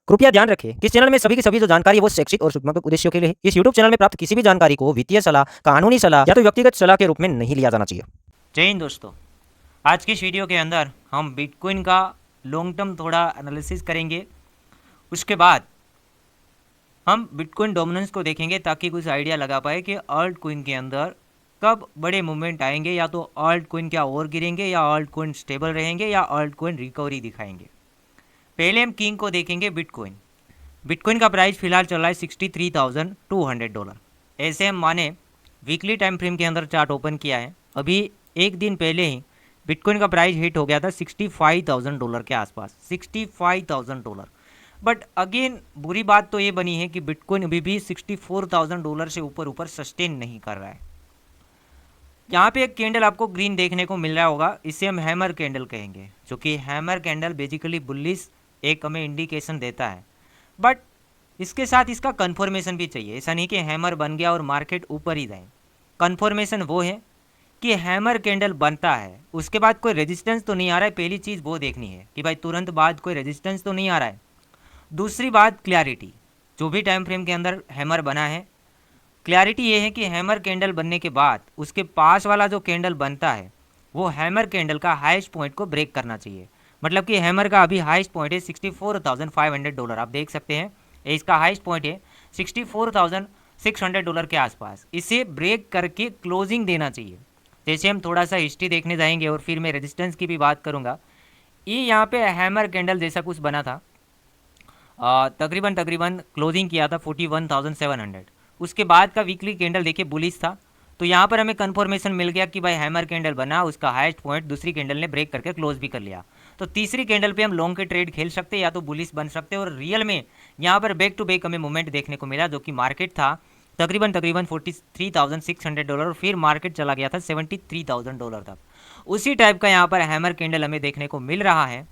कृपया ध्यान रखें कि इस चैनल में सभी की सभी जो जानकारी है वो शैक्षिक और सूचनात्मक उद्देश्यों के लिए है। इस यूट्यूब चैनल में प्राप्त किसी भी जानकारी को वित्तीय सलाह, कानूनी सलाह या तो व्यक्तिगत सलाह के रूप में नहीं लिया जाना चाहिए। जय हिंद दोस्तों, आज की इस वीडियो के अंदर हम बिटकॉइन का लॉन्ग टर्म थोड़ा एनालिसिस करेंगे। उसके बाद हम बिटकॉइन डोमिनेंस को देखेंगे ताकि कुछ आइडिया लगा पाए कि ऑल्ट कॉइन के अंदर कब बड़े मूवमेंट आएंगे, या तो ऑल्ट कॉइन क्या और गिरेंगे, या ऑल्ट कॉइन स्टेबल रहेंगे, या ऑल्ट कॉइन रिकवरी दिखाएंगे। पहले हम किंग को देखेंगे, बिटकॉइन। बिटकॉइन का प्राइस फिलहाल चल रहा है $63,200। ऐसे हम माने वीकली टाइम फ्रेम के अंदर चार्ट ओपन किया है, अभी एक दिन पहले ही बिटकॉइन का प्राइस हिट हो गया था $65,000 के आसपास, $65,000। बट अगेन बुरी बात तो ये बनी है कि बिटकॉइन अभी भी $64,000 से ऊपर ऊपर सस्टेन नहीं कर रहा है। यहाँ पे एक कैंडल आपको ग्रीन देखने को मिल रहा होगा, इसे हम हैमर कैंडल कहेंगे, जो कि हैमर कैंडल बेसिकली बुलिश एक हमें इंडिकेशन देता है। बट इसके साथ इसका कन्फर्मेशन भी चाहिए, ऐसा नहीं कि हैमर बन गया और मार्केट ऊपर ही जाए। कन्फर्मेशन वो है कि हैमर कैंडल बनता है, उसके बाद कोई रेजिस्टेंस तो नहीं आ रहा है। पहली चीज़ वो देखनी है कि भाई तुरंत बाद कोई रेजिस्टेंस तो नहीं आ रहा है। दूसरी बात क्लैरिटी, जो भी टाइम फ्रेम के अंदर हैमर बना है, क्लैरिटी ये है कि हैमर कैंडल बनने के बाद उसके पास वाला जो कैंडल बनता है वो हैमर कैंडल का हाईएस्ट पॉइंट को ब्रेक करना चाहिए। मतलब कि हैमर का अभी हाईएस्ट पॉइंट है $64,500, आप देख सकते हैं इसका हाईएस्ट पॉइंट है $64,600 के आसपास। इसे ब्रेक करके क्लोजिंग देना चाहिए। जैसे हम थोड़ा सा हिस्ट्री देखने जाएंगे और फिर मैं रेजिस्टेंस की भी बात करूंगा। ये यहाँ पे हैमर कैंडल जैसा कुछ बना था, तकरीबन क्लोजिंग किया था 41,700। उसके बाद का वीकली कैंडल देखिए बुलिश था, तो यहाँ पर हमें कंफर्मेशन मिल गया कि भाई हैमर कैंडल बना, उसका हाईएस्ट पॉइंट दूसरी कैंडल ने ब्रेक करके क्लोज भी कर लिया। तो तीसरी कैंडल पे हम लॉन्ग के ट्रेड खेल सकते हैं या तो बुलिश बन सकते हैं। और रियल में यहाँ पर बैक टू बैक हमें मूवमेंट देखने को मिला, जो कि मार्केट था तकरीबन $43,600 और फिर मार्केट चला गया था $73,000 तक। उसी टाइप का यहाँ पर हैमर कैंडल हमें देखने को मिल रहा है।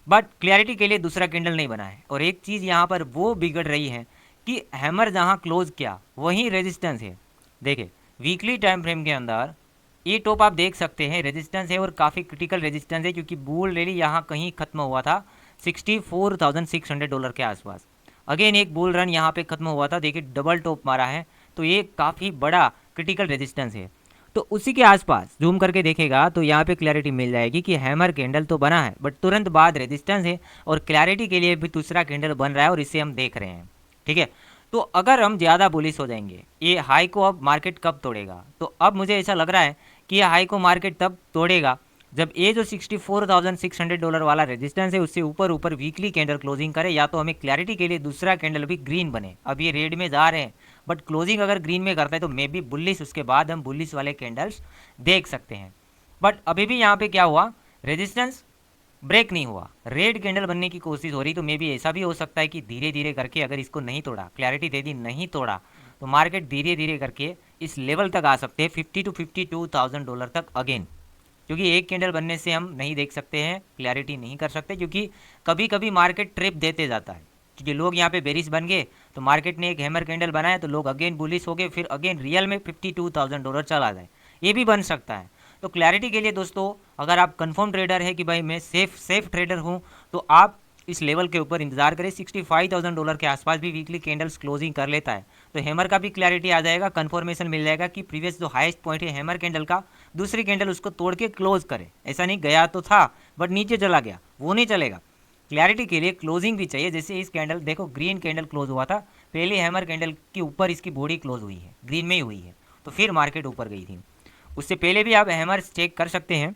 बट क्लैरिटी के लिए दूसरा कैंडल नहीं बना है। और एक चीज़ यहाँ पर वो बिगड़ रही है कि हैमर जहाँ क्लोज किया वहीं रेजिस्टेंस है। देखिए वीकली टाइम फ्रेम के अंदर ये टॉप आप देख सकते हैं, रेजिस्टेंस है और काफ़ी क्रिटिकल रेजिस्टेंस है, क्योंकि बुल रैली यहाँ कहीं खत्म हुआ था $64,600 के आसपास। अगेन एक बुल रन यहाँ पे खत्म हुआ था, देखिए डबल टॉप मारा है, तो ये काफ़ी बड़ा क्रिटिकल रेजिस्टेंस है। तो उसी के आसपास जूम करके देखेगा तो यहाँ पे क्लैरिटी मिल जाएगी कि हैमर कैंडल तो बना है बट तुरंत बाद रेजिस्टेंस है, और क्लैरिटी के लिए भी दूसरा कैंडल बन रहा है और इसे हम देख रहे हैं। ठीक है, तो अगर हम ज़्यादा बुलिश हो जाएंगे, ये हाई को अब मार्केट कब तोड़ेगा, तो अब मुझे ऐसा लग रहा है कि ये हाई को मार्केट तब तोड़ेगा जब ये जो $64,600 वाला रेजिस्टेंस है उससे ऊपर ऊपर वीकली कैंडल क्लोजिंग करे, या तो हमें क्लैरिटी के लिए दूसरा कैंडल भी ग्रीन बने। अब ये रेड में जा रहे हैं बट क्लोजिंग अगर ग्रीन में करता है तो मे बी बुलिश, उसके बाद हम बुलिश वाले कैंडल्स देख सकते हैं। बट अभी भी यहाँ पे क्या हुआ, रेजिस्टेंस ब्रेक नहीं हुआ, रेड कैंडल बनने की कोशिश हो रही। तो मे बी ऐसा भी हो सकता है कि धीरे धीरे करके अगर इसको नहीं तोड़ा, क्लैरिटी दे दी नहीं तोड़ा, तो मार्केट धीरे धीरे करके इस लेवल तक आ सकते हैं $50,000 to $52,000 तक अगेन। क्योंकि एक कैंडल बनने से हम नहीं देख सकते हैं, क्लैरिटी नहीं कर सकते, क्योंकि कभी कभी मार्केट ट्रिप देते जाता है। क्योंकि लोग यहाँ पे बेरिश बन गए तो मार्केट ने एक हैमर कैंडल बनाया तो लोग अगेन बुलिश हो गए, फिर अगेन रियल में $52,000 चला जाए, ये भी बन सकता है। तो क्लैरिटी के लिए दोस्तों, अगर आप कंफर्म ट्रेडर है कि भाई मैं सेफ ट्रेडर हूँ, तो आप इस लेवल के ऊपर इंतजार करें। $65,000 के आसपास भी वीकली कैंडल्स क्लोजिंग कर लेता है तो हैमर का भी क्लैरिटी आ जाएगा, कंफर्मेशन मिल जाएगा कि प्रीवियस जो हाईएस्ट पॉइंट है हैमर कैंडल का, दूसरी कैंडल उसको तोड़ के क्लोज करे। ऐसा नहीं गया तो था बट नीचे चला गया, वो नहीं चलेगा। क्लैरिटी के लिए क्लोजिंग भी चाहिए। जैसे इस कैंडल देखो, ग्रीन कैंडल क्लोज हुआ था, पहले हैमर कैंडल के ऊपर इसकी बॉडी क्लोज हुई है, ग्रीन में ही हुई है, तो फिर मार्केट ऊपर गई थी। उससे पहले भी आप हैमर चेक कर सकते हैं,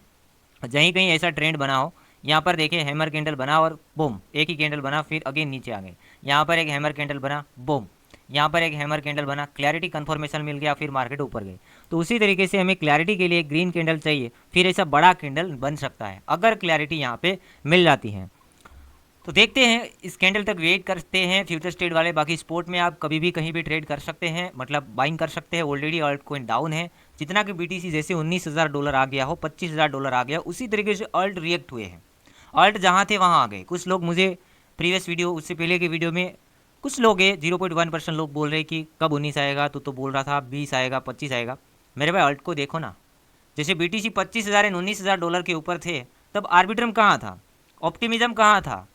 जहीं कहीं ऐसा ट्रेंड बना हो। यहाँ पर देखिए हैमर कैंडल बना और बूम, एक ही कैंडल बना, फिर अगेन नीचे आ गए। यहाँ पर एक हैमर कैंडल बना, बूम, यहाँ पर एक हैमर कैंडल बना, क्लैरिटी कंफर्मेशन मिल गया, फिर मार्केट ऊपर गई। तो उसी तरीके से हमें क्लैरिटी के लिए ग्रीन कैंडल चाहिए, फिर ऐसा बड़ा कैंडल बन सकता है अगर क्लैरिटी यहाँ पे मिल जाती है। तो देखते हैं, इस कैंडल तक वेट करते हैं फ्यूचर ट्रेड वाले। बाकी स्पोर्ट में आप कभी भी कहीं भी ट्रेड कर सकते हैं, मतलब बाइंग कर सकते हैं। ऑलरेडी ऑल्ट कॉइन डाउन है, जितना कि BTC जैसे $19,000 आ गया हो, $25,000 आ गया, उसी तरीके से ऑल्ट रिएक्ट हुए हैं। ऑल्ट जहाँ थे वहाँ आ गए। कुछ लोग मुझे प्रीवियस वीडियो, उससे पहले के वीडियो में कुछ लोग है 0.1% लोग बोल रहे कि कब 19 आएगा, तो बोल रहा था 20 आएगा, 25 आएगा। मेरे भाई ऑल्ट को देखो ना, जैसे BTC 25,000 एंड $19,000 के ऊपर थे, तब आर्बिट्रम कहाँ था, ऑप्टिमिज्म कहाँ था,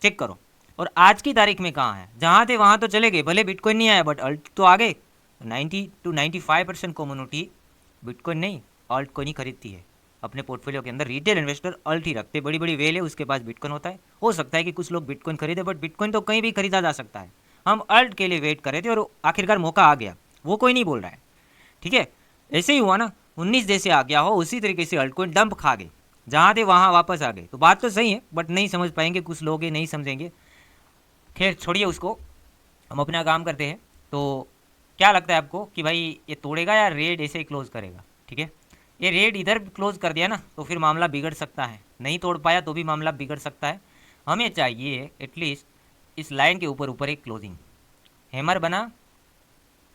चेक करो। और आज की तारीख में कहाँ है, जहाँ थे वहाँ तो चले गए, भले बिटकॉइन नहीं आया बट अल्ट तो आ गए। 90 to 95% कम्युनिटी बिटकॉइन नहीं अल्ट कोइन ही खरीदती है अपने पोर्टफोलियो के अंदर। रिटेल इन्वेस्टर अल्ट ही रखते, बड़ी बड़ी वेल है उसके पास बिटकॉइन होता है। हो सकता है कि कुछ लोग बिटकॉइन खरीदे बट बिटकॉइन तो कहीं भी खरीदा जा सकता है। हम अल्ट के लिए वेट कर रहे थे और आखिरकार मौका आ गया, वो कोई नहीं बोल रहा है। ठीक है, ऐसे ही हुआ ना, 19 जैसे आ गया हो उसी तरीके से अल्ट कोइन डंप खा गए, जहाँ थे वहाँ वापस आ गए। तो बात तो सही है बट नहीं समझ पाएंगे कुछ लोग, नहीं समझेंगे। खैर छोड़िए उसको, हम अपना काम करते हैं। तो क्या लगता है आपको कि भाई ये तोड़ेगा या रेड ऐसे ही क्लोज करेगा? ठीक है, ये रेड इधर क्लोज कर दिया ना तो फिर मामला बिगड़ सकता है, नहीं तोड़ पाया तो भी मामला बिगड़ सकता है। हमें चाहिए एटलीस्ट इस लाइन के ऊपर ऊपर एक क्लोजिंग। हैमर बना,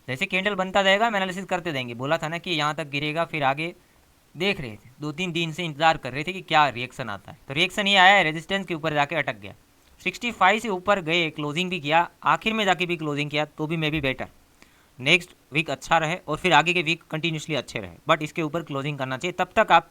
जैसे कैंडल बनता जाएगा हम एनालिसिस करते जाएंगे। बोला था ना कि यहाँ तक गिरेगा, फिर आगे देख रहे थे, 2-3 दिन से इंतजार कर रहे थे कि क्या रिएक्शन आता है। तो रिएक्शन ये आया है, रेजिस्टेंस के ऊपर जाके अटक गया। 65 से ऊपर गए, क्लोजिंग भी किया, आखिर में जाके भी क्लोजिंग किया, तो भी maybe better. Next week अच्छा रहे और फिर आगे के वीक कंटिन्यूसली अच्छे रहे, बट इसके ऊपर क्लोजिंग करना चाहिए। तब तक आप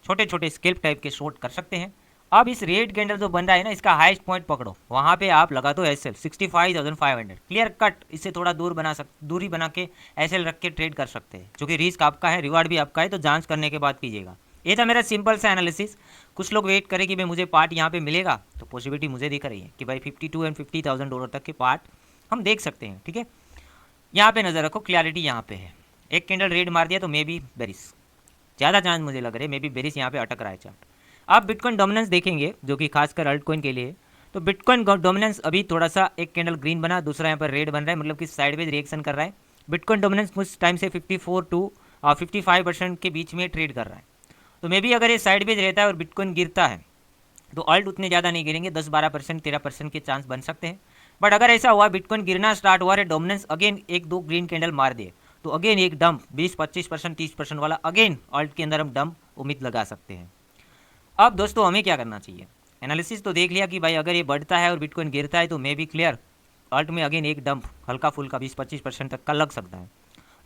छोटे छोटे स्केल्प टाइप के शॉर्ट कर सकते हैं। अब इस रेड कैंडल जो बन रहा है ना, इसका हाईएस्ट पॉइंट पकड़ो, वहाँ पे आप लगा दो एसएल 65,500 क्लियर कट। इससे थोड़ा दूरी बना के एसएल रख के ट्रेड कर सकते हैं, क्योंकि रिस्क आपका है, रिवार्ड भी आपका है, तो जांच करने के बाद कीजिएगा। ये था मेरा सिंपल सा एनालिसिस। कुछ लोग वेट करें कि भाई मुझे पार्ट यहाँ पे मिलेगा, तो पॉसिबिलिटी मुझे दिख रही है कि भाई $52,000 and $50,000 तक के पार्ट हम देख सकते हैं। ठीक है, यहाँ पे नज़र रखो, क्लैरिटी यहाँ पे है। एक कैंडल रेड मार दिया तो मे बी बेरिस, ज़्यादा चांस मुझे लग रहे, मे बी बेरिस यहाँ पे अटक रहा है चार्ट। आप बिटकॉइन डोमिनेंस देखेंगे जो कि खासकर अल्ट कॉइन के लिए, तो बिटकॉइन डोमिनेंस अभी थोड़ा सा, एक कैंडल ग्रीन बना, दूसरा यहाँ पर रेड बन रहा है, मतलब कि साइडवेज रिएक्शन कर रहा है। बिटकॉइन डोमिनेंस कुछ टाइम से 54 to 55% के बीच में ट्रेड कर रहा है। तो मे बी अगर ये साइडवेज रहता है और बिटकॉइन गिरता है तो अल्ट उतने ज़्यादा नहीं गिरेंगे, 10-12%, 13% के चांस बन सकते हैं। बट अगर ऐसा हुआ, बिटकॉइन गिरना स्टार्ट हुआ है, डोमिनेंस अगेन 1-2 ग्रीन कैंडल मार दिए, तो अगेन एक डंप 20-25%, 30% वाला अगेन अल्ट के अंदर हम डंप उम्मीद लगा सकते हैं। अब दोस्तों हमें क्या करना चाहिए? एनालिसिस तो देख लिया कि भाई अगर ये बढ़ता है और बिटकॉइन गिरता है तो मे बी क्लियर अल्ट में अगेन एक डंप हल्का फुल्का 20-25% तक का लग सकता है।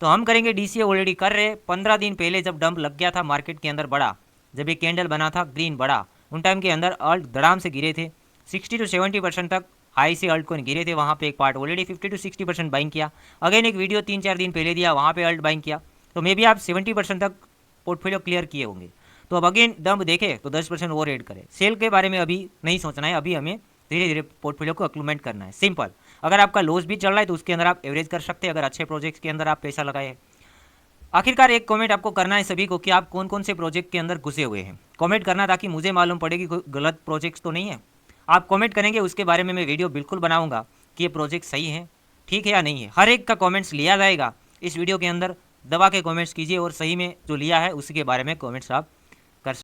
तो हम करेंगे डीसीए ऑलरेडी कर रहे। 15 दिन पहले जब डंप लग गया था मार्केट के अंदर बड़ा, जब ये कैंडल बना था ग्रीन बड़ा, उन टाइम के अंदर अल्ट धड़ाम से गिरे थे, 60 to 70% तक हाई से अल्ट कॉइन गिरे थे। वहाँ पे एक पार्ट ऑलरेडी 50 to 60% बाइंग किया। अगेन एक वीडियो 3-4 दिन पहले दिया, वहाँ पे अल्ट बाइंग किया, तो मे बी आप 70% तक पोर्टफोलियो क्लियर किए होंगे। तो अब अगेन डंप देखे तो 10% वो रेड करे। सेल के बारे में अभी नहीं सोचना है, अभी हमें धीरे धीरे पोर्टफोलियो को अक्लूमेंट करना है, सिंपल। अगर आपका लॉस भी चल रहा है तो उसके अंदर आप एवरेज कर सकते हैं, अगर अच्छे प्रोजेक्ट्स के अंदर आप पैसा लगाए। आखिरकार एक कमेंट आपको करना है सभी को कि आप कौन कौन से प्रोजेक्ट के अंदर घुसे हुए हैं। कमेंट करना ताकि मुझे मालूम पड़े कि कोई गलत प्रोजेक्ट्स तो नहीं है। आप कमेंट करेंगे उसके बारे में मैं वीडियो बिल्कुल बनाऊंगा कि ये प्रोजेक्ट सही है, ठीक है या नहीं है। हर एक का कमेंट्स लिया जाएगा इस वीडियो के अंदर। दबा के कमेंट्स कीजिए और सही में जो लिया है उसी के बारे में कमेंट्स आप